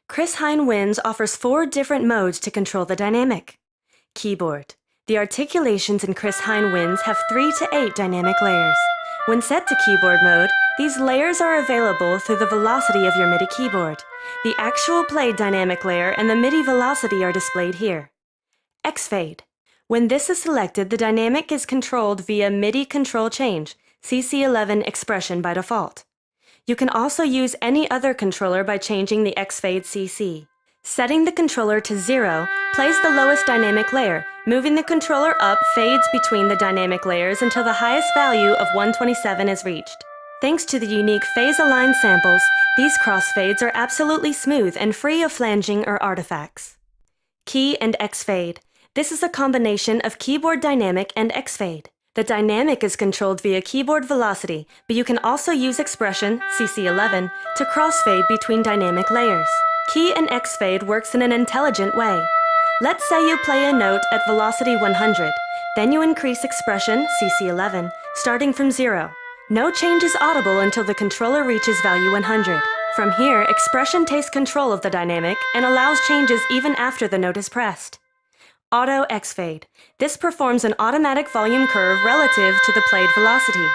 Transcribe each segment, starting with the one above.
Chris Hein Winds offers 4 different modes to control the dynamic. Keyboard. The articulations in Chris Hein Winds have 3 to 8 dynamic layers. When set to keyboard mode, these layers are available through the velocity of your MIDI keyboard. The actual played dynamic layer and the MIDI velocity are displayed here. X-Fade. When this is selected, the dynamic is controlled via MIDI control change, CC11 expression by default. You can also use any other controller by changing the X-Fade CC. Setting the controller to 0 plays the lowest dynamic layer. Moving the controller up fades between the dynamic layers until the highest value of 127 is reached. Thanks to the unique phase-aligned samples, these crossfades are absolutely smooth and free of flanging or artifacts. Key and X-Fade. This is a combination of keyboard dynamic and X-Fade. The dynamic is controlled via keyboard velocity, but you can also use expression, CC11, to crossfade between dynamic layers. Key and X-Fade works in an intelligent way. Let's say you play a note at velocity 100, then you increase expression, CC11, starting from 0. No change is audible until the controller reaches value 100. From here, expression takes control of the dynamic and allows changes even after the note is pressed. Auto X-Fade. This performs an automatic volume curve relative to the played velocity.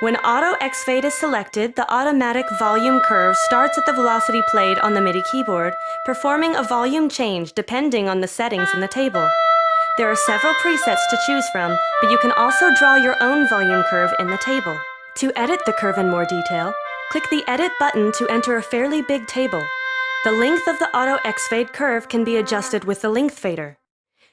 When Auto X-Fade is selected, the automatic volume curve starts at the velocity played on the MIDI keyboard, performing a volume change depending on the settings in the table. There are several presets to choose from, but you can also draw your own volume curve in the table. To edit the curve in more detail, click the Edit button to enter a fairly big table. The length of the Auto X-Fade curve can be adjusted with the length fader.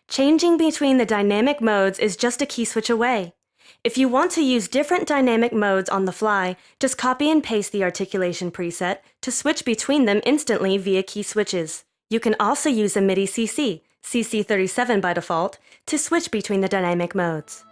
Changing between the dynamic modes is just a key switch away. If you want to use different dynamic modes on the fly, just copy and paste the articulation preset to switch between them instantly via key switches. You can also use a MIDI CC, CC37 by default, to switch between the dynamic modes.